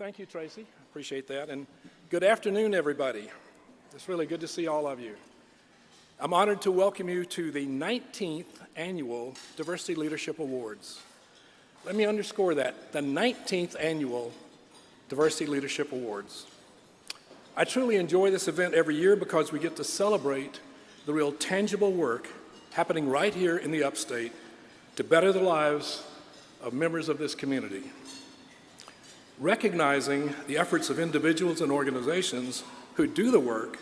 thank you, Tracy. Appreciate that. And good afternoon, everybody. It's really good to see all of you. I'm honored to welcome you to the 19th Annual Diversity Leadership Awards. Let me underscore that, the 19th Annual Diversity Leadership Awards. I truly enjoy this event every year because we get to celebrate the real tangible work happening right here in the Upstate to better the lives of members of this community. Recognizing the efforts of individuals and organizations who do the work,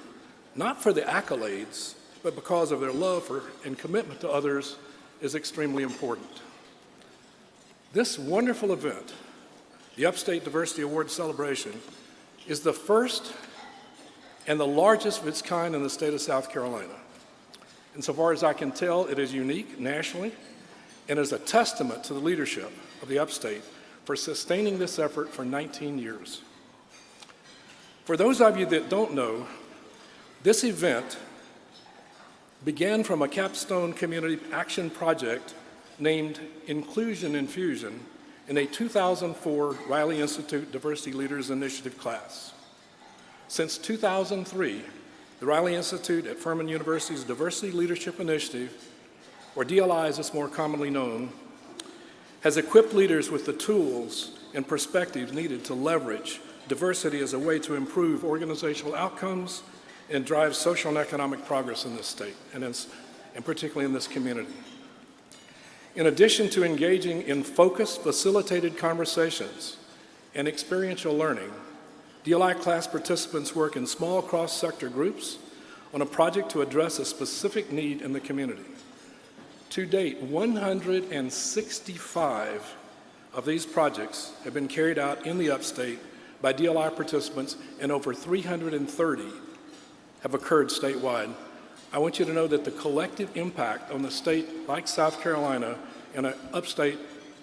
not for the accolades, but because of their love for and commitment to others, is extremely important. This wonderful event, the Upstate Diversity Award Celebration, is the first and the largest of its kind in the state of South Carolina. Insofar as I can tell, it is unique nationally and is a testament to the leadership of the Upstate for sustaining this effort for 19 years. For those of you that don't know, this event began from a capstone community action project named Inclusion Infusion in a 2004 Riley Institute Diversity Leaders Initiative class. Since 2003, the Riley Institute at Furman University's Diversity Leadership Initiative, or DEI as it's more commonly known, has equipped leaders with the tools and perspectives needed to leverage diversity as a way to improve organizational outcomes and drive social and economic progress in this state, and particularly in this community. In addition to engaging in focused, facilitated conversations and experiential learning, DEI class participants work in small cross-sector groups on a project to address a specific need in the community. To date, 165 of these projects have been carried out in the Upstate by DEI participants, and over 330 have occurred statewide. I want you to know that the collective impact on the state like South Carolina and an Upstate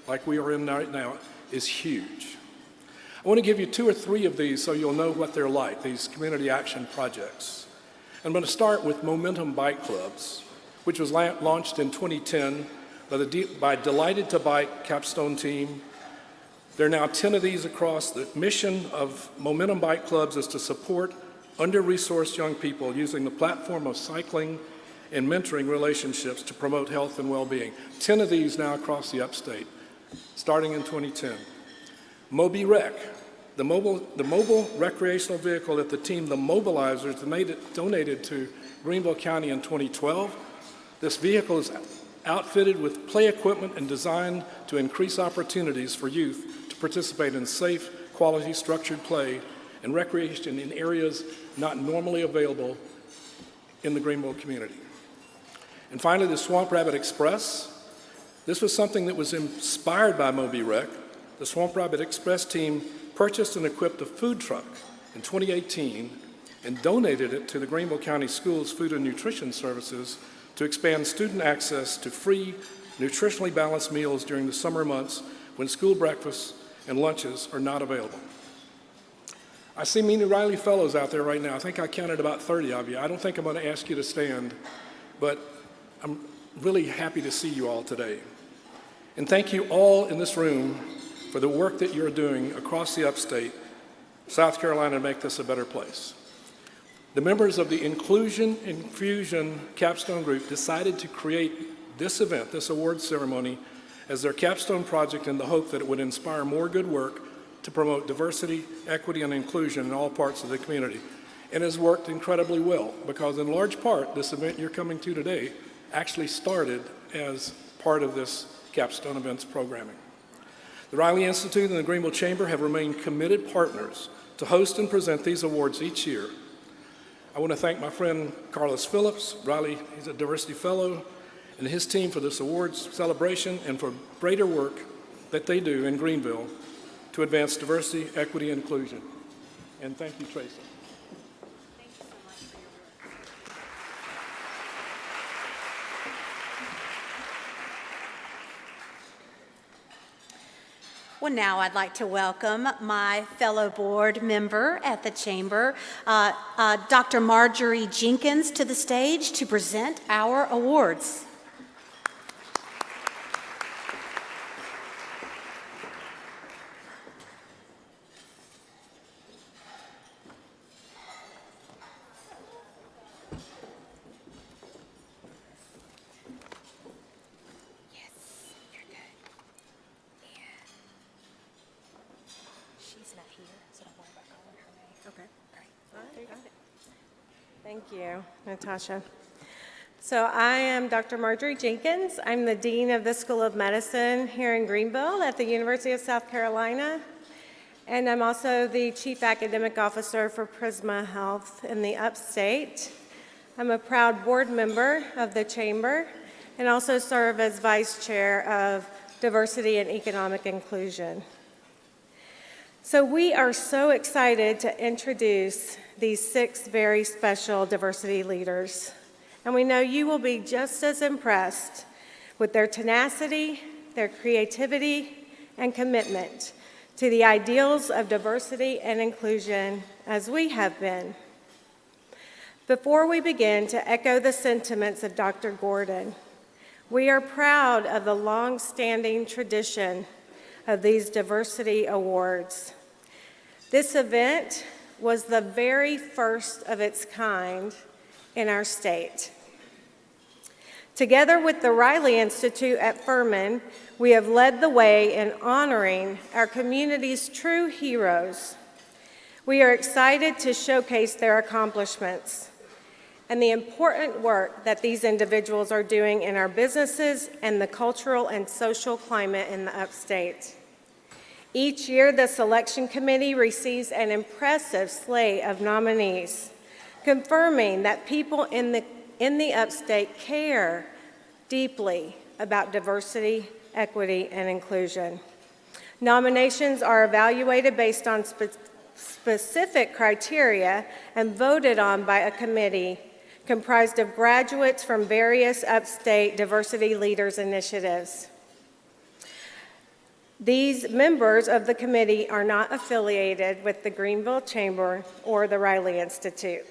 like we are in right now is huge. I want to give you 2 or 3 of these so you'll know what they're like, these community action projects. I'm going to start with Momentum Bike Clubs, which was launched in 2010 by Delighted to Bike capstone team. There are now 10 of these across. The mission of Momentum Bike Clubs is to support under-resourced young people using the platform of cycling and mentoring relationships to promote health and well-being. 10 of these now across the Upstate, starting in 2010. Moby Rec, the mobile recreational vehicle that the team, the Mobilizers, donated to Greenville County in 2012. This vehicle is outfitted with play equipment and designed to increase opportunities for youth to participate in safe, quality, structured play and recreation in areas not normally available in the Greenville community. And finally, the Swamp Rabbit Express. This was something that was inspired by Moby Rec. The Swamp Rabbit Express team purchased and equipped a food truck in 2018 and donated it to the Greenville County Schools Food and Nutrition Services to expand student access to free, nutritionally balanced meals during the summer months when school breakfasts and lunches are not available. I see many Riley Fellows out there right now. I think I counted about 30 of you. I don't think I'm going to ask you to stand, but I'm really happy to see you all today. And thank you all in this room for the work that you're doing across the Upstate, South Carolina, to make this a better place. The members of the Inclusion Infusion capstone group decided to create this event, this award ceremony, as their capstone project in the hope that it would inspire more good work to promote diversity, equity, and inclusion in all parts of the community. And has worked incredibly well because in large part, this event you're coming to today actually started as part of this capstone events programming. The Riley Institute and the Greenville Chamber have remained committed partners to host and present these awards each year. I want to thank my friend Carlos Phillips. Riley, he's a diversity fellow, and his team for this awards celebration and for greater work that they do in Greenville to advance diversity, equity, and inclusion. And thank you, Tracy. Thank you so much for your work. Well, now I'd like to welcome my fellow board member at the Chamber, Dr. Marjorie Jenkins, to the stage to present our awards. Thank you, Natasha. So I am Dr. Marjorie Jenkins. I'm the Dean of the School of Medicine here in Greenville at the University of South Carolina. And I'm also the Chief Academic Officer for Prisma Health in the Upstate. I'm a proud board member of the Chamber and also serve as Vice Chair of Diversity and Economic Inclusion. So we are so excited to introduce these 6 very special diversity leaders. And we know you will be just as impressed with their tenacity, their creativity, and commitment to the ideals of diversity and inclusion as we have been. Before we begin to echo the sentiments of Dr. Gordon, we are proud of the long-standing tradition of these diversity awards. This event was the very first of its kind in our state. Together with the Riley Institute at Furman, we have led the way in honoring our community's true heroes. We are excited to showcase their accomplishments and the important work that these individuals are doing in our businesses and the cultural and social climate in the Upstate. Each year, the selection committee receives an impressive slate of nominees, confirming that people in the Upstate care deeply about diversity, equity, and inclusion. Nominations are evaluated based on specific criteria and voted on by a committee comprised of graduates from various Upstate diversity leaders initiatives. These members of the committee are not affiliated with the Greenville Chamber or the Riley Institute.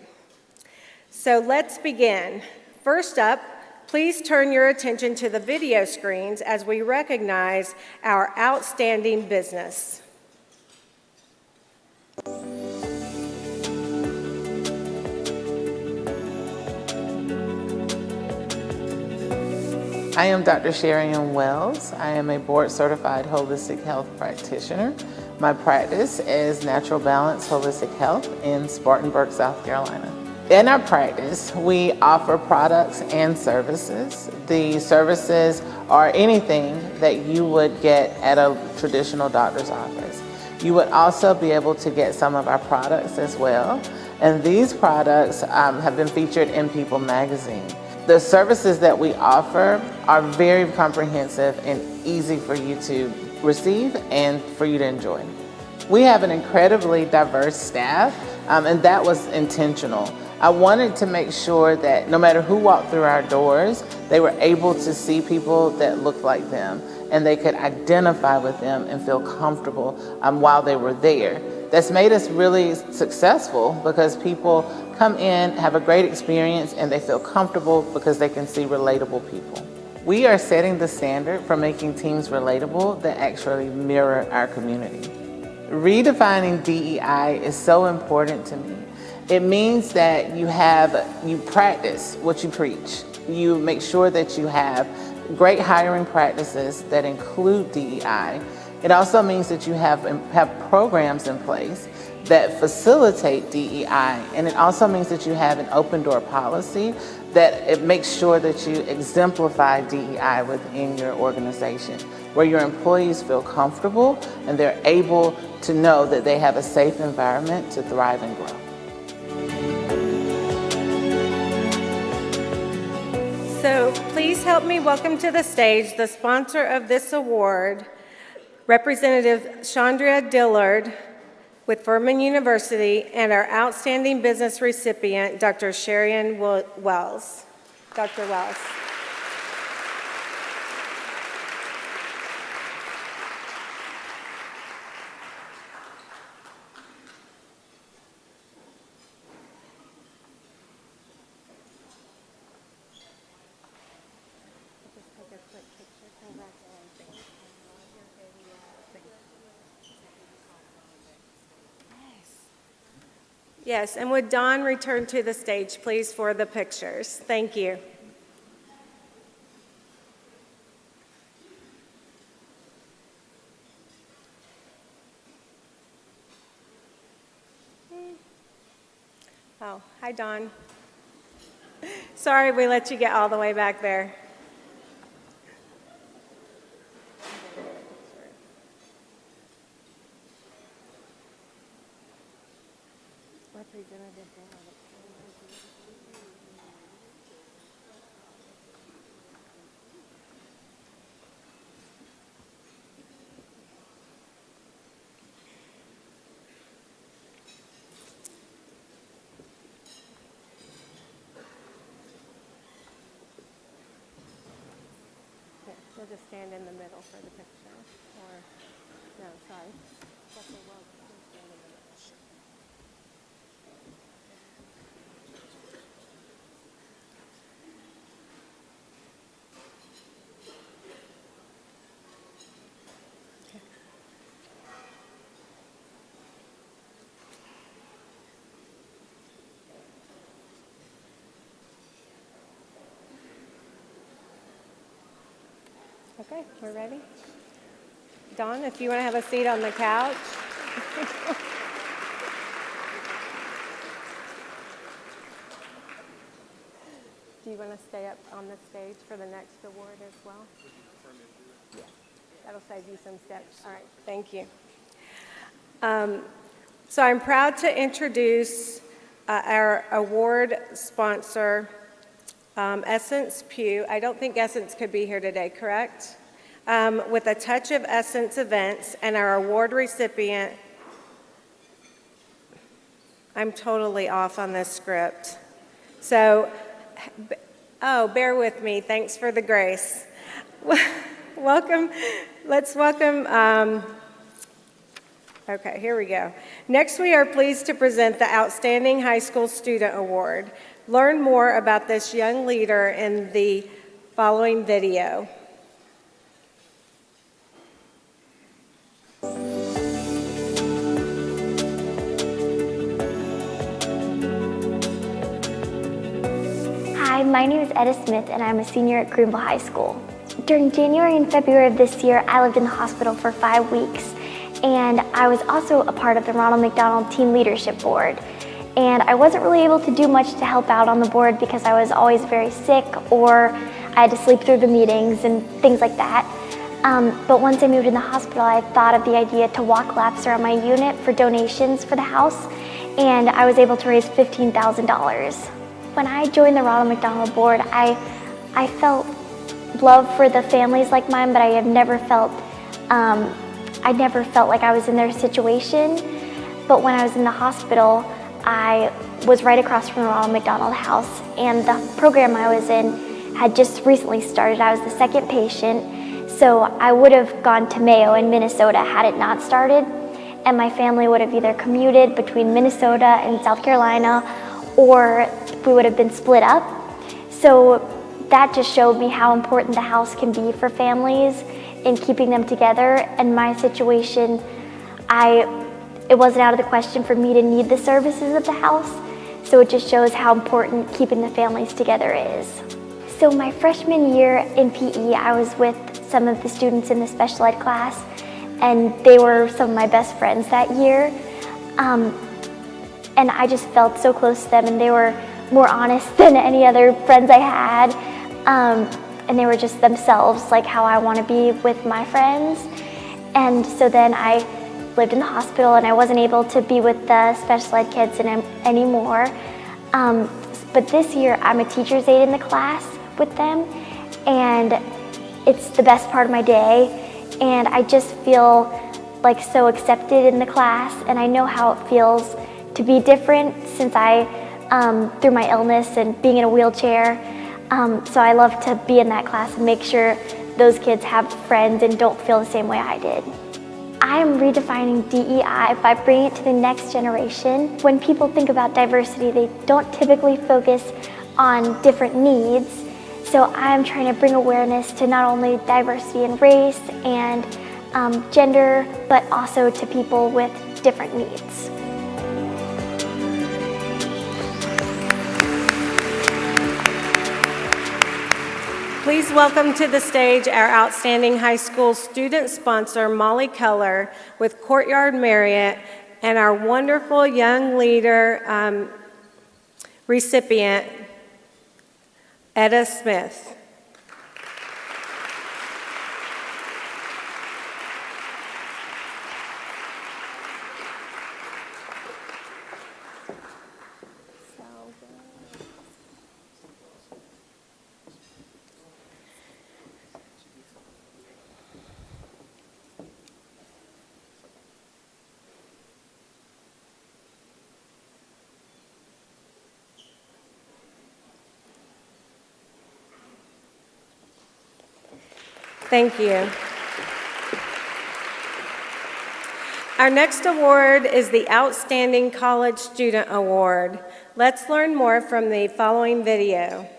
So let's begin. First up, please turn your attention to the video screens as we recognize our outstanding business. I am Dr. Sherian Wells. I am a board-certified holistic health practitioner. My practice is Natural Balance Holistic Health in Spartanburg, South Carolina. In our practice, we offer products and services. The services are anything that you would get at a traditional doctor's office. You would also be able to get some of our products as well. And these products have been featured in People magazine. The services that we offer are very comprehensive and easy for you to receive and for you to enjoy. We have an incredibly diverse staff, and that was intentional. I wanted to make sure that no matter who walked through our doors, they were able to see people that looked like them, and they could identify with them and feel comfortable while they were there. That's made us really successful because people come in, have a great experience, and they feel comfortable because they can see relatable people. We are setting the standard for making teams relatable that actually mirror our community. Redefining DEI is so important to me. It means that you practice what you preach. You make sure that you have great hiring practices that include DEI. It also means that you have programs in place that facilitate DEI, and it also means that you have an open door policy that it makes sure that you exemplify DEI within your organization, where your employees feel comfortable and they're able to know that they have a safe environment to thrive and grow. So please help me welcome to the stage the sponsor of this award, Representative Chandra Dillard with Furman University, and our outstanding business recipient, Dr. Sherian Wells. Dr. Wells. Yes, and would Dawn return to the stage, please, for the pictures? Thank you. Oh, hi, Dawn. Sorry we let you get all the way back there. You'll just stand in the middle for the picture. Or, no, sorry. Okay, we're ready. Dawn, if you want to have a seat on the couch. Do you want to stay up on the stage for the next award as well? Yes, that'll save you some steps. All right, thank you. So I'm proud to introduce our award sponsor, Essence Pew. I don't think Essence could be here today, correct? With a touch of Essence events and our award recipient. I'm totally off on this script. So, bear with me. Thanks for the grace. Welcome. Let's welcome. Okay, here we go. Next, we are pleased to present the Outstanding High School Student Award. Learn more about this young leader in the following video. Hi, my name is Etta Smith and I'm a senior at Greenville High School. During January and February of this year, I lived in the hospital for 5 weeks, and I was also a part of the Ronald McDonald Team Leadership Board. And I wasn't really able to do much to help out on the board because I was always very sick, or I had to sleep through the meetings and things like that. But once I moved in the hospital, I thought of the idea to walk laps around my unit for donations for the house, and I was able to raise $15,000. When I joined the Ronald McDonald Board, I felt love for the families like mine, but I never felt like I was in their situation. But when I was in the hospital, I was right across from the Ronald McDonald House, and the program I was in had just recently started. I was the second patient, so I would have gone to Mayo in Minnesota had it not started, and my family would have either commuted between Minnesota and South Carolina, or we would have been split up. So that just showed me how important the house can be for families in keeping them together. And my situation, it wasn't out of the question for me to need the services of the house. So it just shows how important keeping the families together is. So my freshman year in PE, I was with some of the students in the special ed class, and they were some of my best friends that year. And I just felt so close to them, and they were more honest than any other friends I had. And they were just themselves, like how I want to be with my friends. And so then I lived in the hospital, and I wasn't able to be with the special ed kids anymore. But this year, I'm a teacher's aide in the class with them, and it's the best part of my day. And I just feel like so accepted in the class, and I know how it feels to be different since through my illness and being in a wheelchair. So I love to be in that class and make sure those kids have friends and don't feel the same way I did. I am redefining DEI by bringing it to the next generation. When people think about diversity, they don't typically focus on different needs. So I'm trying to bring awareness to not only diversity in race and gender, but also to people with different needs. Please welcome to the stage our outstanding high school student sponsor, Molly Keller, with Courtyard Marriott, and our wonderful young leader recipient, Etta Smith. Thank you. Our next award is the Outstanding College Student Award. Let's learn more from the following video.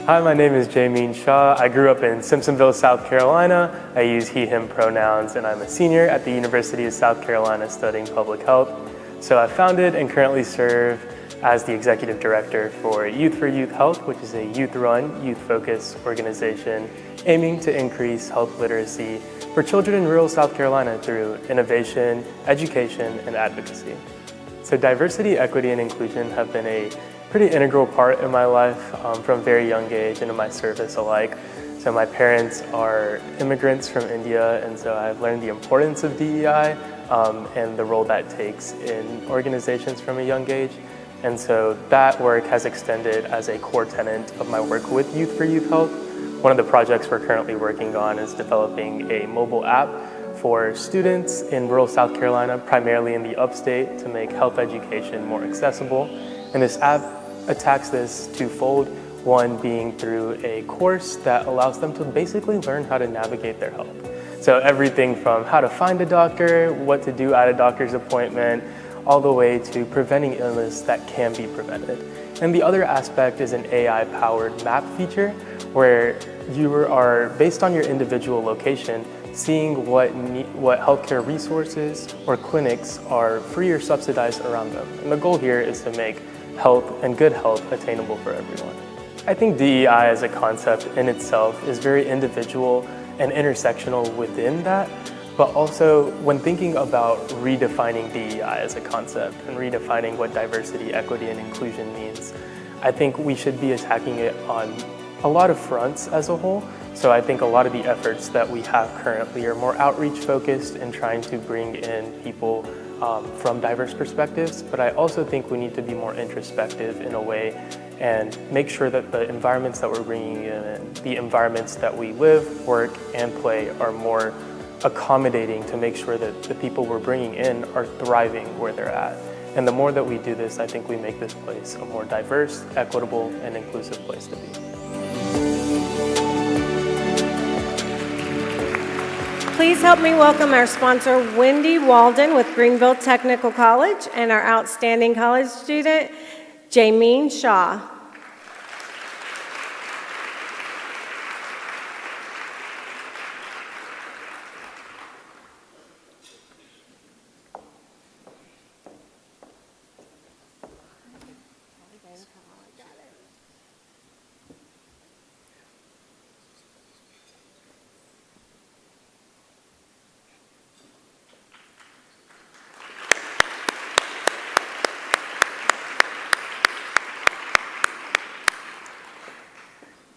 Hi, my name is Jamin Shah. I grew up in Simpsonville, South Carolina. I use he, him pronouns, and I'm a senior at the University of South Carolina studying public health. So I founded and currently serve as the executive director for Youth for Youth Health, which is a youth-run, youth-focused organization aiming to increase health literacy for children in rural South Carolina through innovation, education, and advocacy. So diversity, equity, and inclusion have been a pretty integral part in my life from a very young age and in my service alike. So my parents are immigrants from India, and so I've learned the importance of DEI and the role that takes in organizations from a young age. And so that work has extended as a core tenet of my work with Youth for Youth Health. One of the projects we're currently working on is developing a mobile app for students in rural South Carolina, primarily in the Upstate, to make health education more accessible. And this app attacks this twofold, one being through a course that allows them to basically learn how to navigate their health. So everything from how to find a doctor, what to do at a doctor's appointment, all the way to preventing illness that can be prevented. And the other aspect is an AI-powered map feature where you are, based on your individual location, seeing what healthcare resources or clinics are free or subsidized around them. And the goal here is to make health and good health attainable for everyone. I think DEI as a concept in itself is very individual and intersectional within that, but also when thinking about redefining DEI as a concept and redefining what diversity, equity, and inclusion means, I think we should be attacking it on a lot of fronts as a whole. So I think a lot of the efforts that we have currently are more outreach focused and trying to bring in people from diverse perspectives, but I also think we need to be more introspective in a way and make sure that the environments that we're bringing in, the environments that we live, work, and play are more accommodating to make sure that the people we're bringing in are thriving where they're at. And the more that we do this, I think we make this place a more diverse, equitable, and inclusive place to be. Please help me welcome our sponsor, Wendy Walden with Greenville Technical College, and our outstanding college student, Jamin Shah.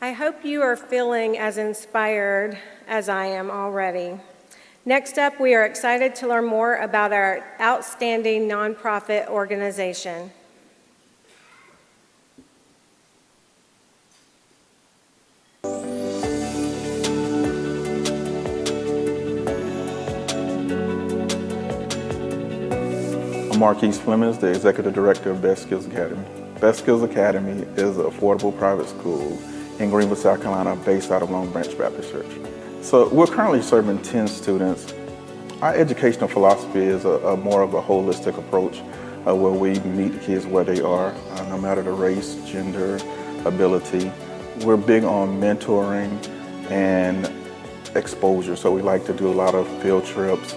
I hope you are feeling as inspired as I am already. Next up, we are excited to learn more about our outstanding nonprofit organization. I'm Marquise Flemings, the Executive Director of Best Skills Academy. Best Skills Academy is an affordable private school in Greenville, South Carolina, based out of Long Branch Baptist Church. So we're currently serving 10 students. Our educational philosophy is a more of a holistic approach where we meet the kids where they are, no matter the race, gender, ability. We're big on mentoring and exposure, so we like to do a lot of field trips,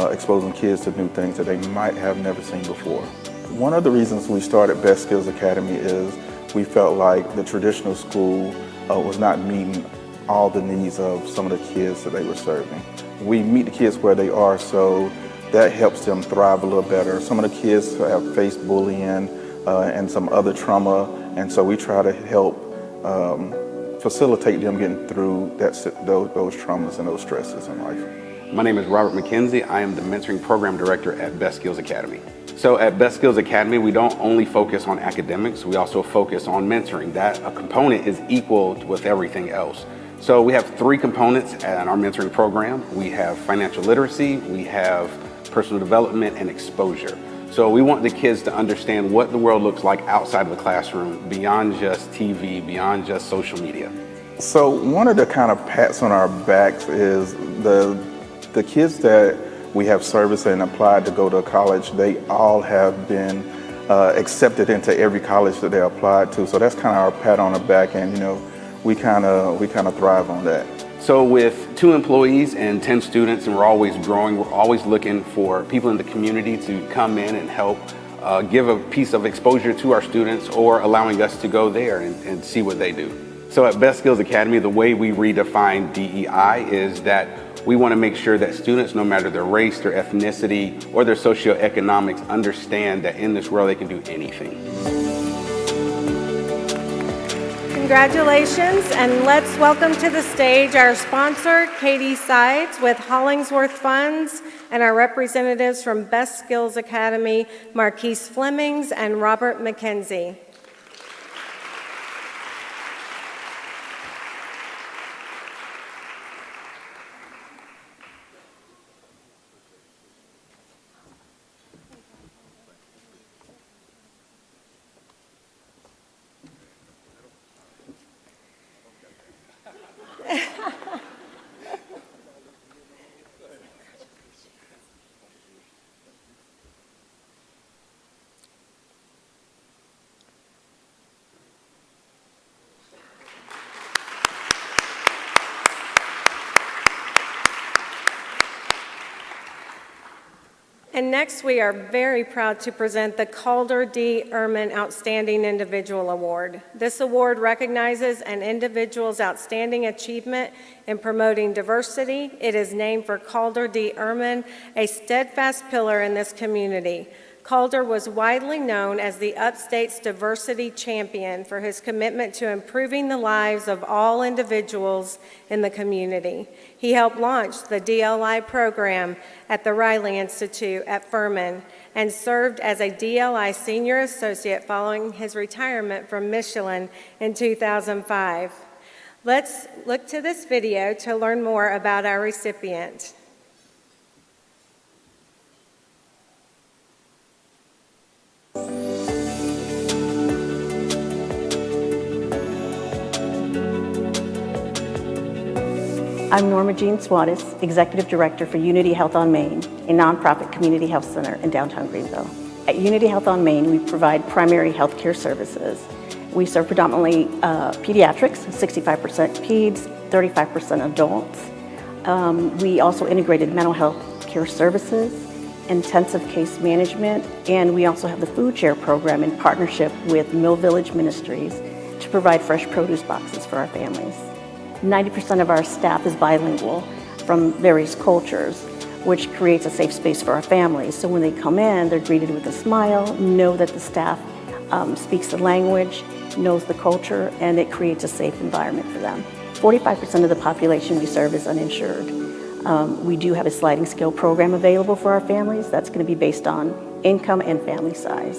exposing kids to new things that they might have never seen before. One of the reasons we started Best Skills Academy is we felt like the traditional school was not meeting all the needs of some of the kids that they were serving. we meet the kids where they are, so that helps them thrive a little better. Some of the kids have faced bullying and some other trauma, and so we try to help facilitate them getting through those traumas and those stresses in life. My name is Robert McKenzie. I am the Mentoring Program Director at Best Skills Academy. So at Best Skills Academy, we don't only focus on academics, we also focus on mentoring. That a component is equal with everything else. So we have 3 components at our mentoring program. We have financial literacy, we have personal development, and exposure. So we want the kids to understand what the world looks like outside of the classroom, beyond just TV, beyond just social media. So one of the kind of pats on our backs is the kids that we have serviced and applied to go to college, they all have been accepted into every college that they applied to. So that's kind of our pat on the back, and we kind of thrive on that. So with 2 employees and 10 students, and we're always growing, we're always looking for people in the community to come in and help give a piece of exposure to our students, or allowing us to go there and see what they do. So at Best Skills Academy, the way we redefine DEI is that we want to make sure that students, no matter their race, their ethnicity, or their socioeconomics, understand that in this world they can do anything. Congratulations, and let's welcome to the stage our sponsor, Katie Sides with Hollingsworth Funds, and our representatives from Best Skills Academy, Marquise Flemings and Robert McKenzie. And next, we are very proud to present the Calder D. Ehrman Outstanding Individual Award. This award recognizes an individual's outstanding achievement in promoting diversity. It is named for Calder D. Ehrman, a steadfast pillar in this community. Calder was widely known as the Upstate's diversity champion for his commitment to improving the lives of all individuals in the community. He helped launch the DLI program at the Riley Institute at Furman and served as a DLI senior associate following his retirement from Michelin in 2005. Let's look to this video to learn more about our recipient. I'm Norma Jean Swatis, Executive Director for Unity Health on Main, a nonprofit community health center in downtown Greenville. At Unity Health on Main, we provide primary health care services. We serve predominantly pediatrics, 65% peds, 35% adults. We also integrated mental health care services, intensive case management, and we also have the food share program in partnership with Mill Village Ministries to provide fresh produce boxes for our families. 90% of our staff is bilingual from various cultures, which creates a safe space for our families. So when they come in, they're greeted with a smile, know that the staff speaks the language, knows the culture, and it creates a safe environment for them. 45% of the population we serve is uninsured. We do have a sliding scale program available for our families. That's going to be based on income and family size.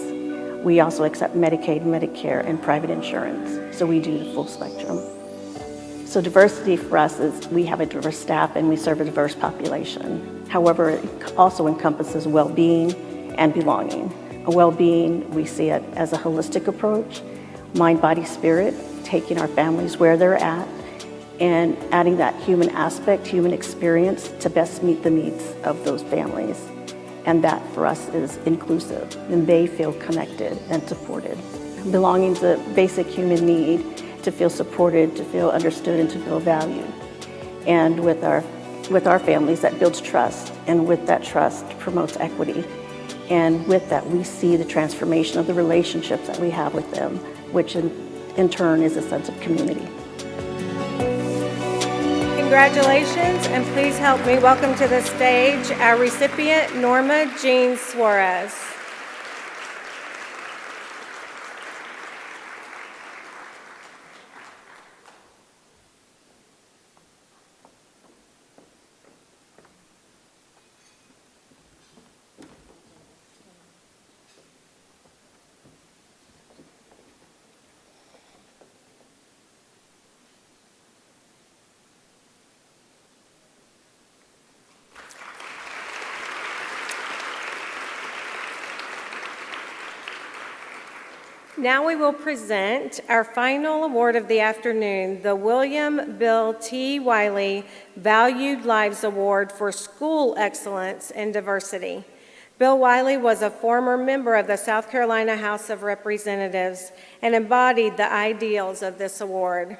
We also accept Medicaid, Medicare, and private insurance. So we do the full spectrum. So diversity for us is we have a diverse staff and we serve a diverse population. However, it also encompasses well-being and belonging. A well-being, we see it as a holistic approach, mind, body, spirit, taking our families where they're at and adding that human aspect, human experience to best meet the needs of those families. And that for us is inclusive and they feel connected and supported. Belonging is a basic human need to feel supported, to feel understood, and to feel valued. And with our families, that builds trust, and with that trust promotes equity. And with that, we see the transformation of the relationships that we have with them, which in turn is a sense of community. Congratulations, and please help me welcome to the stage our recipient, Norma Jean Suarez. Now we will present our final award of the afternoon, the William Bill T. Wiley Valued Lives Award for School Excellence and Diversity. Bill Wiley was a former member of the South Carolina House of Representatives and embodied the ideals of this award.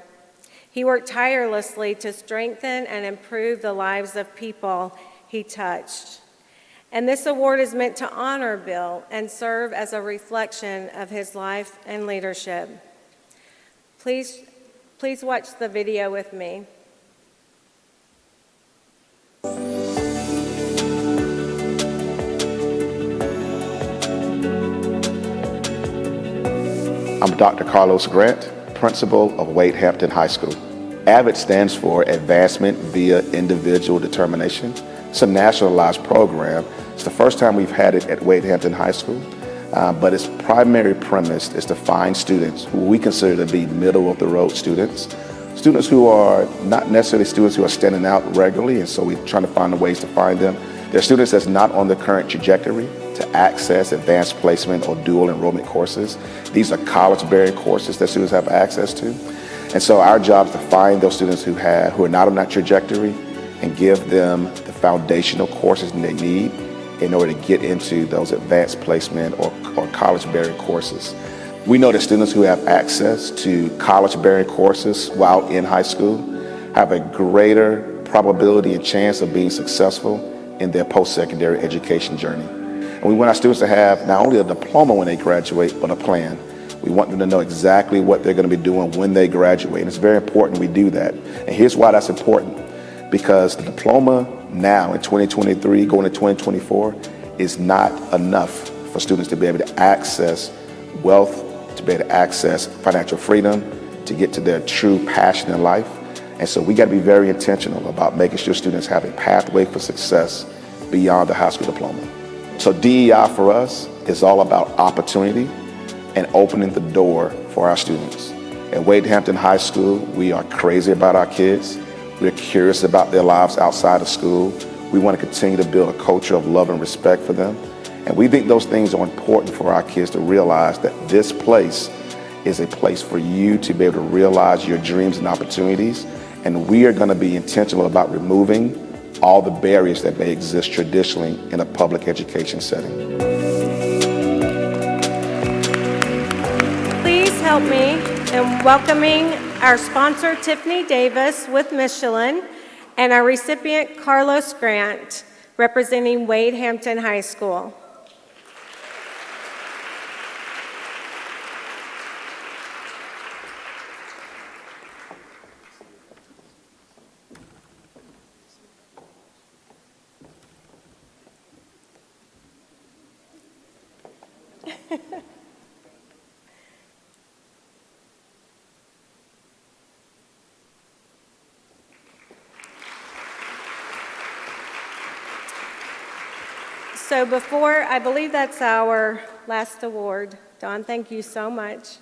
He worked tirelessly to strengthen and improve the lives of people he touched. And this award is meant to honor Bill and serve as a reflection of his life and leadership. Please watch the video with me. I'm Dr. Carlos Grant, principal of Wade Hampton High School. AVID stands for Advancement via Individual Determination. It's a nationalized program. It's the first time we've had it at Wade Hampton High School, but its primary premise is to find students who we consider to be middle-of-the-road students, students who are not necessarily students who are standing out regularly, and so we're trying to find ways to find them. They're students that's not on the current trajectory to access advanced placement or dual enrollment courses. These are college-bearing courses that students have access to. And so our job is to find those students who are not on that trajectory and give them the foundational courses they need in order to get into those advanced placement or college-bearing courses. We know that students who have access to college-bearing courses while in high school have a greater probability and chance of being successful in their post-secondary education journey. And we want our students to have not only a diploma when they graduate, but a plan. We want them to know exactly what they're going to be doing when they graduate. And it's very important we do that. And here's why that's important. Because the diploma now in 2023, going to 2024, is not enough for students to be able to access wealth, to be able to access financial freedom, to get to their true passion in life. And so we got to be very intentional about making sure students have a pathway for success beyond the high school diploma. So DEI for us is all about opportunity and opening the door for our students. At Wade Hampton High School, we are crazy about our kids. We're curious about their lives outside of school. We want to continue to build a culture of love and respect for them. And we think those things are important for our kids to realize that this place is a place for you to be able to realize your dreams and opportunities. And we are going to be intentional about removing all the barriers that may exist traditionally in a public education setting. Please help me in welcoming our sponsor, Tiffany Davis with Michelin, and our recipient, Carlos Grant, representing Wade Hampton High School. So I believe that's our last award. Dawn, thank you so much.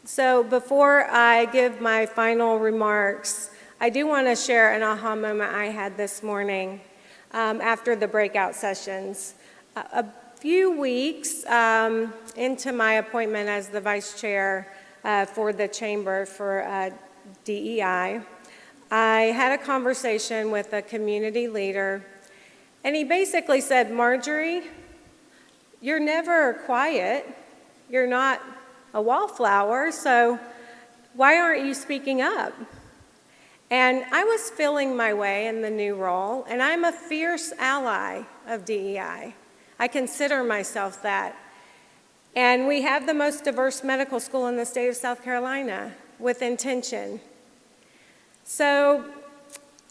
So before I give my final remarks, I do want to share an aha moment I had this morning after the breakout sessions. A few weeks into my appointment as the vice chair for the chamber for DEI, I had a conversation with a community leader, and he basically said, "Marjorie, you're never quiet. You're not a wallflower, so why aren't you speaking up?" And I was feeling my way in the new role, and I'm a fierce ally of DEI. I consider myself that. And we have the most diverse medical school in the state of South Carolina, with intention. So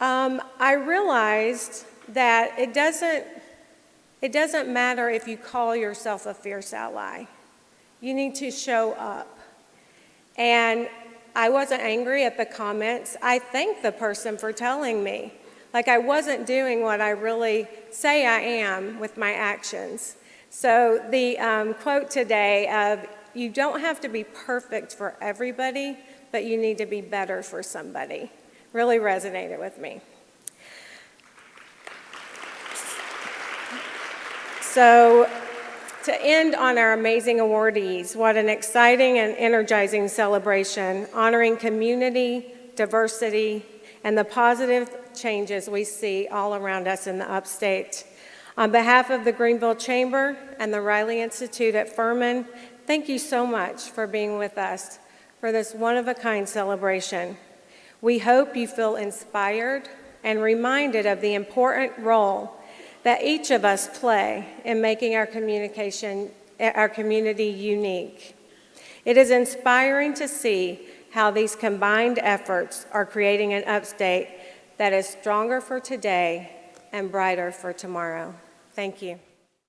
I realized that it doesn't matter if you call yourself a fierce ally. You need to show up. And I wasn't angry at the comments. I thanked the person for telling me. Like, I wasn't doing what I really say I am with my actions. So the quote today of, you don't have to be perfect for everybody, but you need to be better for somebody, really resonated with me. So to end on our amazing awardees, what an exciting and energizing celebration, honoring community, diversity, and the positive changes we see all around us in the Upstate. On behalf of the Greenville Chamber and the Riley Institute at Furman, thank you so much for being with us for this one-of-a-kind celebration. We hope you feel inspired and reminded of the important role that each of us play in making our community unique. It is inspiring to see how these combined efforts are creating an Upstate that is stronger for today and brighter for tomorrow. Thank you.